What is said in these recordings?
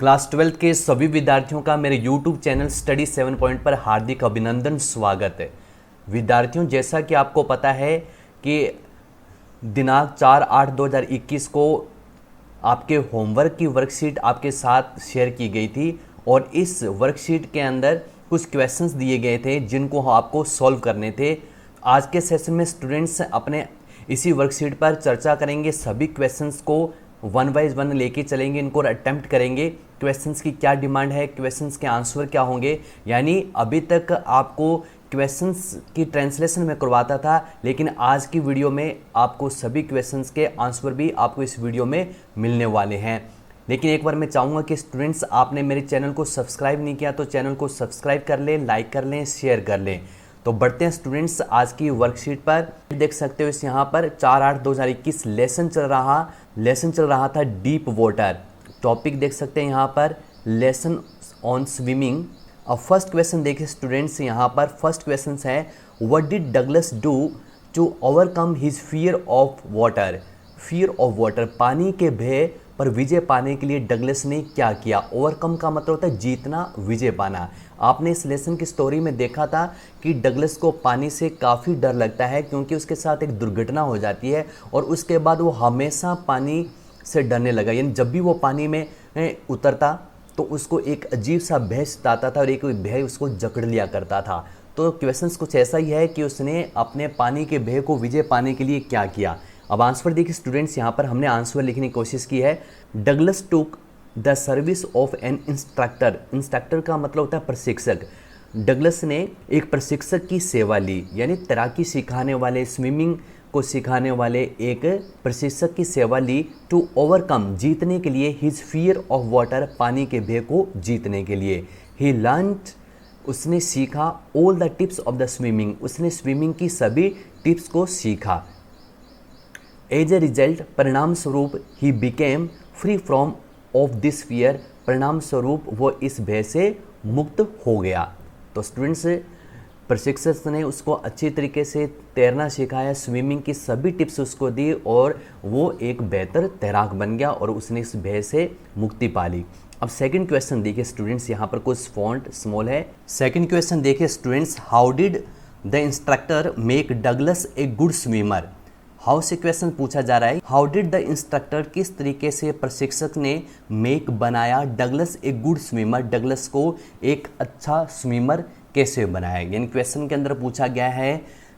Class 12th के सभी विद्यार्थियों का मेरे YouTube चैनल स्टडी 7 पॉइंट पर हार्दिक अभिनंदन स्वागत है। विद्यार्थियों, जैसा कि आपको पता है कि दिनांक 4/8/2021 को आपके होमवर्क की वर्कशीट आपके साथ शेयर की गई थी और इस वर्कशीट के अंदर कुछ क्वेश्चंस दिए गए थे जिनको आपको सॉल्व करने थे। आज के सेशन में स्टूडेंट्स अपने इसी वर्कशीट पर चर्चा करेंगे, सभी क्वेश्चंस को वन बाय वन लेके चलेंगे, इनको अटेम्प्ट करेंगे। क्वेश्चंस की क्या डिमांड है, क्वेश्चंस के आंसर क्या होंगे। यानी अभी तक आपको क्वेश्चंस की ट्रांसलेशन में करवाता था, लेकिन आज की वीडियो में आपको सभी क्वेश्चंस के आंसर भी आपको इस वीडियो में मिलने वाले हैं। लेकिन एक बार मैं चाहूँगा कि स्टूडेंट्स, आपने मेरे चैनल को सब्सक्राइब नहीं किया तो चैनल को सब्सक्राइब कर लें, लाइक कर लें, शेयर कर लें। तो बढ़ते हैं स्टूडेंट्स आज की वर्कशीट पर। देख सकते हो इस यहाँ पर 4/8/2021 लेसन चल रहा था डीप वाटर। टॉपिक देख सकते हैं यहाँ पर लेसन ऑन स्विमिंग। अब फर्स्ट क्वेश्चन देखिए स्टूडेंट्स, यहाँ पर फर्स्ट क्वेश्चन है what did Douglas do to overcome his fear of water. Fear of water, पानी के भय पर विजय पाने के लिए डगलस ने क्या किया। ओवरकम का मतलब होता है जीतना, विजय पाना। आपने इस लेसन की स्टोरी में देखा था कि डगलस को पानी से काफ़ी डर लगता है क्योंकि उसके साथ एक दुर्घटना हो जाती है और उसके बाद वो हमेशा पानी से डरने लगा। यानी जब भी वो पानी में उतरता तो उसको एक अजीब सा भय सताता था और एक भय उसको जकड़ लिया करता था। तो क्वेश्चंस कुछ ऐसा ही है कि उसने अपने पानी के भय को विजय पाने के लिए क्या किया। अब आंसर देखिए स्टूडेंट्स, यहाँ पर हमने आंसर लिखने की कोशिश की है। Douglas took the service of N instructor. Instructor का मतलब होता है प्रशिक्षक। डगलस ने एक प्रशिक्षक की सेवा ली, यानी तैराकी सिखाने वाले, स्विमिंग को सिखाने वाले एक प्रशिक्षक की सेवा ली। टू ओवरकम, जीतने के लिए, हिज फियर ऑफ वाटर, पानी के भय को जीतने के लिए। ही लर्नड, उसने सीखा, all the tips of the swimming, उसने स्विमिंग की सभी टिप्स को सीखा। एज ए रिजल्ट, परिणाम स्वरूप, he became free from of this fear, परिणाम स्वरूप वो इस भय से मुक्त हो गया। तो स्टूडेंट्स, प्रशिक्षक ने उसको अच्छी तरीके से तैरना सिखाया, स्विमिंग की सभी टिप्स उसको दी और वो एक बेहतर तैराक बन गया और उसने इस भय से मुक्ति पा ली। अब सेकंड क्वेश्चन देखिए स्टूडेंट्स, यहाँ पर कुछ फॉन्ट स्मॉल है। सेकंड क्वेश्चन देखिए students, how did the instructor make Douglas a good swimmer. How से क्वेश्चन पूछा जा रहा है। हाउ डिड द इंस्ट्रक्टर, किस तरीके से प्रशिक्षक ने मेक बनाया Douglas a good swimmer, Douglas को एक अच्छा स्विमर कैसे बनाया। यानी क्वेश्चन के अंदर पूछा गया है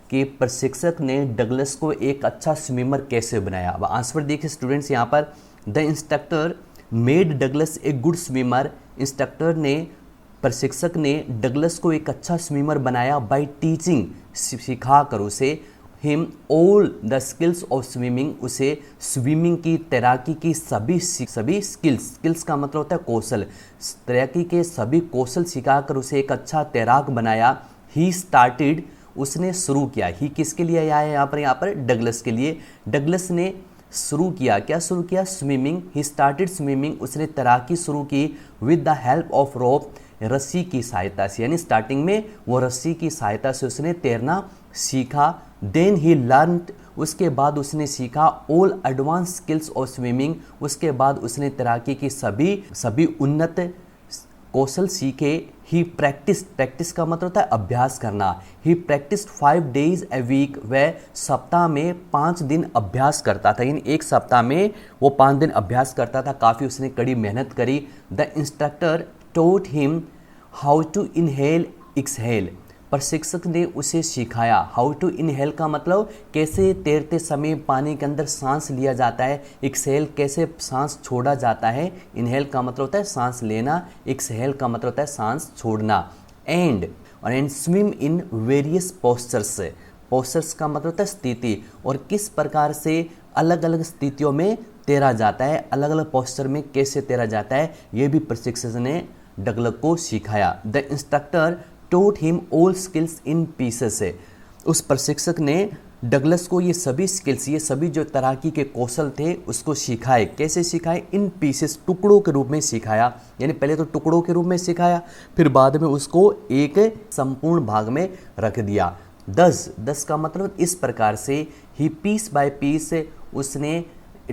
कि प्रशिक्षक ने डगलस को एक अच्छा स्विमर कैसे बनाया। अब आंसर देखिए स्टूडेंट्स, यहाँ पर the instructor made Douglas a good swimmer. Instructor ने, प्रशिक्षक ने डगलस को एक अच्छा स्विमर बनाया बाय टीचिंग, सिखा कर उसे, him all the skills of swimming, उसे स्विमिंग की, तैराकी की सभी स्किल्स का मतलब होता है कौशल, तैराकी के सभी कौशल सिखाकर उसे एक अच्छा तैराक बनाया। ही स्टार्टेड, उसने शुरू किया। ही किसके लिए आया है यहाँ पर डगलस के लिए। डगलस ने शुरू किया, क्या शुरू किया, स्विमिंग। ही स्टार्टेड स्विमिंग, उसने तैराकी शुरू की with the help of rope, रस्सी की सहायता से। यानी स्टार्टिंग में वो रस्सी की सहायता से उसने तैरना सीखा। देन ही लर्नड, उसके बाद उसने सीखा all advance skills of swimming, उसके बाद उसने तैराकी की सभी उन्नत कौशल सीखे। ही प्रैक्टिस का मतलब होता है अभ्यास करना। ही प्रैक्टिस 5 days a week, वह सप्ताह में 5 दिन अभ्यास करता था। यानी एक सप्ताह में वो 5 दिन अभ्यास करता था, काफ़ी उसने कड़ी मेहनत करी। The instructor taught him how to inhale exhale, प्रशिक्षक ने उसे सिखाया। हाउ टू इनहेल का मतलब कैसे तैरते समय पानी के अंदर सांस लिया जाता है, एक्सहेल कैसे सांस छोड़ा जाता है। इनहेल का मतलब होता है सांस लेना, एक्सहेल का मतलब होता है सांस छोड़ना। And swim in various postures, postures का मतलब होता है स्थिति, और किस प्रकार से अलग अलग स्थितियों में तैरा जाता है, अलग अलग पोस्चर में कैसे तैरा जाता है, ये भी प्रशिक्षक ने डगलस को सिखाया। The instructor taught him all skills in pieces, है उस प्रशिक्षक ने डगलस को ये सभी स्किल्स, ये सभी जो तैराकी के कौशल थे उसको सिखाए। कैसे सिखाए, इन पीसेस, टुकड़ों के रूप में सिखाया। यानी पहले तो टुकड़ों के रूप में सिखाया, फिर बाद में उसको एक संपूर्ण भाग में रख दिया। 10 का मतलब इस प्रकार से, ही पीस बाय पीस, उसने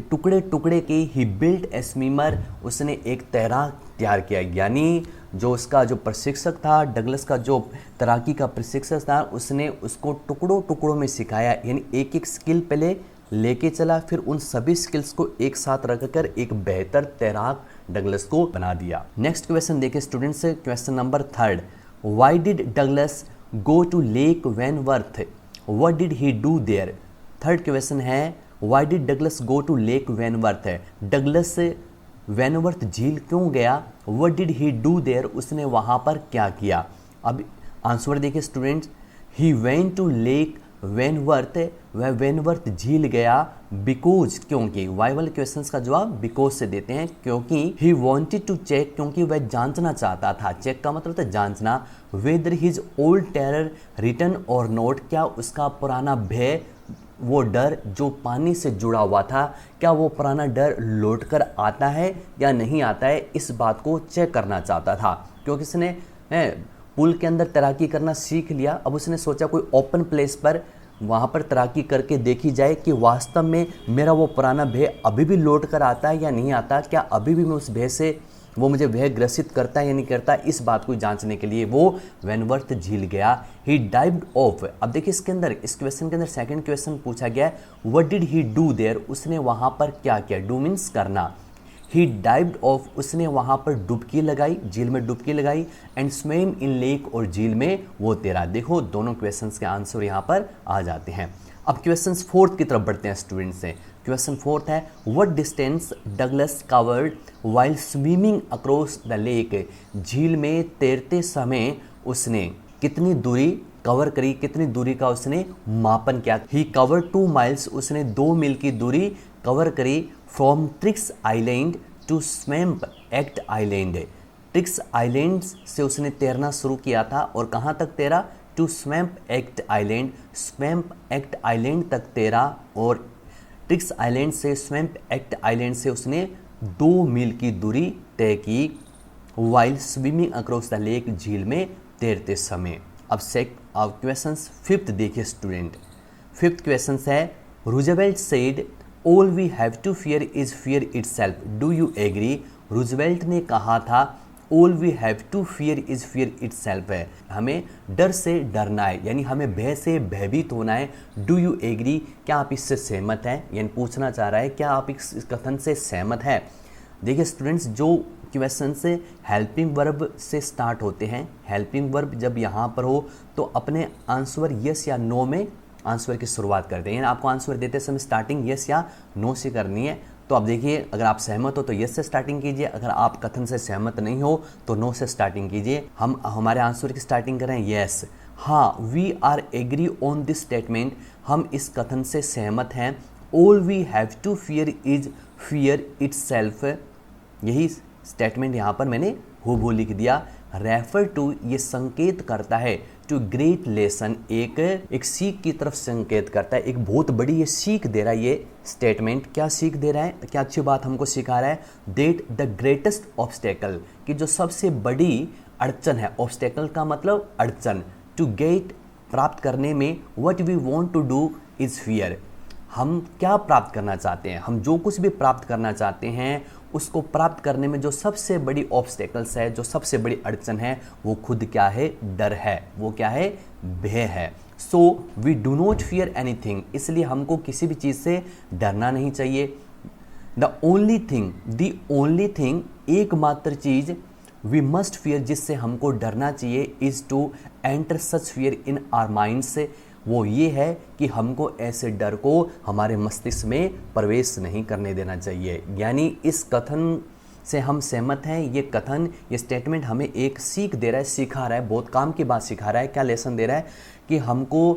टुकड़े टुकड़े के ही बिल्ट ए स्विमर, उसने एक तैराक तैयार किया। यानी जो उसका जो प्रशिक्षक था, डगलस का जो तैराकी का प्रशिक्षक था, उसने उसको टुकड़ों टुकड़ों में सिखाया। यानी एक एक स्किल पहले लेके चला, फिर उन सभी स्किल्स को एक साथ रखकर एक बेहतर तैराक डगलस को बना दिया। नेक्स्ट क्वेश्चन देखिए students, question number 3, why did Douglas go to lake Wentworth, what did he do there. Third question है why did Douglas go to lake Wentworth, Douglas Wentworth झील क्यों गया, what did he do there, उसने वहाँ पर क्या किया। अब आंसर देखिए students, he went to lake Wentworth, वह वेनवर्थ झील गया बिकॉज, क्योंकि, वाई वाले क्वेश्चन का जवाब बिकॉज से देते हैं, क्योंकि ही वॉन्टेड टू चेक, क्योंकि वह जांचना चाहता था, चेक का मतलब था जांचना, weather his old terror return और नोट, क्या उसका पुराना भय, वो डर जो पानी से जुड़ा हुआ था, क्या वो पुराना डर लौट कर आता है या नहीं आता है, इस बात को चेक करना चाहता था। क्योंकि इसने पूल के अंदर तैराकी करना सीख लिया, अब उसने सोचा कोई ओपन प्लेस पर वहाँ पर तैराकी करके देखी जाए कि वास्तव में मेरा वो पुराना भय अभी भी लौट कर आता है या नहीं आता, क्या अभी भी मैं उस भय से वो मुझे भय ग्रसित करता है या नहीं करता, इस बात को जांचने के लिए वो वेनवर्थ झील गया। ही डाइव्ड ऑफ, अब देखिए इसके अंदर, इस क्वेश्चन के अंदर सेकंड क्वेश्चन पूछा गया है what did he do there, उसने वहाँ पर क्या किया, डू मीन्स करना। ही डाइव्ड ऑफ, उसने वहाँ पर डुबकी लगाई, झील में डुबकी लगाई, एंड स्विम इन लेक, और झील में वो तैरा। देखो दोनों क्वेश्चंस के आंसर यहाँ पर आ जाते हैं। अब क्वेश्चन फोर्थ की तरफ बढ़ते हैं स्टूडेंट्स से। क्वेश्चन फोर्थ है what distance Douglas covered while swimming across the lake, झील में तैरते समय उसने कितनी दूरी कवर करी, कितनी दूरी का उसने मापन किया। ही कवर 2 माइल्स, उसने 2 मील की दूरी कवर करी, from tricks island to swamp act island, tricks island से उसने तैरना शुरू किया था और कहाँ तक तैरा, to swamp act island, swamp act island तक तैरा, और ट्रिक्स आइलैंड से स्वैम्प एक्ट आइलैंड से उसने 2 मील की दूरी तय की, while swimming across the lake, झील में तैरते समय। अब क्वेश्चन फिफ्थ देखिए स्टूडेंट, फिफ्थ क्वेश्चन है Roosevelt said all we have to fear is fear itself, do you agree. Roosevelt ने कहा था all we have to fear is fear itself है, हमें डर से डरना है, यानी हमें भय से भयभीत होना है। डू यू एग्री, क्या आप इससे सहमत हैं, यानी पूछना चाह रहा है क्या आप इस कथन से सहमत हैं। देखिए स्टूडेंट्स, जो क्वेश्चन से हेल्पिंग वर्ब से स्टार्ट होते हैं, हेल्पिंग वर्ब जब यहाँ पर हो तो अपने आंसर यस या नो में आंसर की शुरुआत करते हैं, यानी आपको आंसर देते समय स्टार्टिंग यस या नो से करनी है। तो आप देखिए अगर आप सहमत हो तो यस से स्टार्टिंग कीजिए, अगर आप कथन से सहमत नहीं हो तो नो से स्टार्टिंग कीजिए। हम हमारे आंसर की स्टार्टिंग करें यस, हाँ we are agree on this statement, हम इस कथन से सहमत हैं। All we have to fear is fear itself, यही स्टेटमेंट यहाँ पर मैंने हूबहू लिख दिया। रेफर टू, ये संकेत करता है टू ग्रेट लेसन, एक सीख की तरफ संकेत करता है, एक बहुत बड़ी ये सीख दे रहा है ये स्टेटमेंट। क्या सीख दे रहा है, क्या अच्छी बात हमको सिखा रहा है, दैट द ग्रेटेस्ट ऑब्स्टेकल, कि जो सबसे बड़ी अड़चन है, ऑब्स्टेकल का मतलब अड़चन, टू गेट प्राप्त करने में, what we want to do is fear, हम क्या प्राप्त करना चाहते हैं, हम जो कुछ भी प्राप्त करना चाहते हैं उसको प्राप्त करने में जो सबसे बड़ी ऑब्स्टेकल्स है, जो सबसे बड़ी अड़चन है, वो खुद क्या है, डर है, वो क्या है, भय है। So we do not fear anything, इसलिए हमको किसी भी चीज़ से डरना नहीं चाहिए। द ओनली थिंग, एकमात्र चीज़, वी मस्ट फियर, जिससे हमको डरना चाहिए, is to enter such fear in our minds, वो ये है कि हमको ऐसे डर को हमारे मस्तिष्क में प्रवेश नहीं करने देना चाहिए। यानी इस कथन से हम सहमत हैं, ये कथन, ये स्टेटमेंट हमें एक सीख दे रहा है, सिखा रहा है, बहुत काम की बात सिखा रहा है। क्या लेसन दे रहा है कि हमको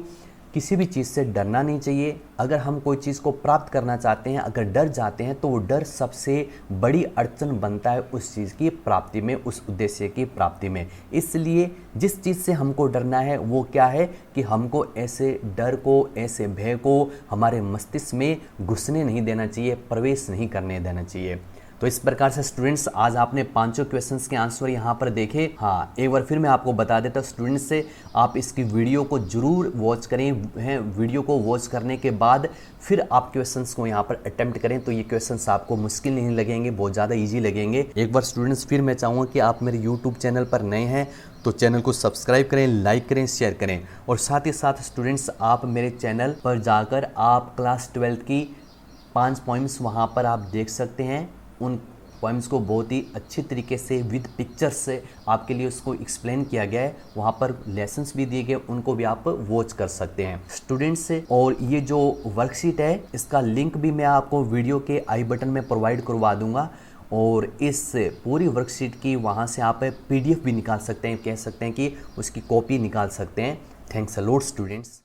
किसी भी चीज़ से डरना नहीं चाहिए। अगर हम कोई चीज़ को प्राप्त करना चाहते हैं, अगर डर जाते हैं तो वो डर सबसे बड़ी अड़चन बनता है उस चीज़ की प्राप्ति में, उस उद्देश्य की प्राप्ति में। इसलिए जिस चीज़ से हमको डरना है वो क्या है कि हमको ऐसे डर को, ऐसे भय को हमारे मस्तिष्क में घुसने नहीं देना चाहिए, प्रवेश नहीं करने देना चाहिए। तो इस प्रकार से स्टूडेंट्स आज आपने पांचों क्वेश्चंस के आंसर यहाँ पर देखे। हाँ, एक बार फिर मैं आपको बता देता हूँ स्टूडेंट्स से, आप इसकी वीडियो को जरूर वॉच करें हैं। वीडियो को वॉच करने के बाद फिर आप क्वेश्चंस को यहाँ पर अटेम्प्ट करें, तो ये क्वेश्चंस आपको मुश्किल नहीं लगेंगे, बहुत ज़्यादा ईजी लगेंगे। एक बार स्टूडेंट्स फिर मैं चाहूँगा कि आप मेरे यूट्यूब चैनल पर नए हैं तो चैनल को सब्सक्राइब करें, लाइक करें, शेयर करें। और साथ ही साथ स्टूडेंट्स आप मेरे चैनल पर जाकर आप क्लास 12 की 5 पोइम्स वहाँ पर आप देख सकते हैं। उन पोइम्स को बहुत ही अच्छी तरीके से विद पिक्चर्स से आपके लिए उसको एक्सप्लेन किया गया है। वहाँ पर लेसन्स भी दिए गए, उनको भी आप वॉच कर सकते हैं स्टूडेंट्स से। और ये जो वर्कशीट है इसका लिंक भी मैं आपको वीडियो के आई बटन में प्रोवाइड करवा दूंगा। और इस पूरी वर्कशीट की वहाँ से आप PDF भी निकाल सकते हैं, कह सकते हैं कि उसकी कॉपी निकाल सकते हैं। Thanks a lot students.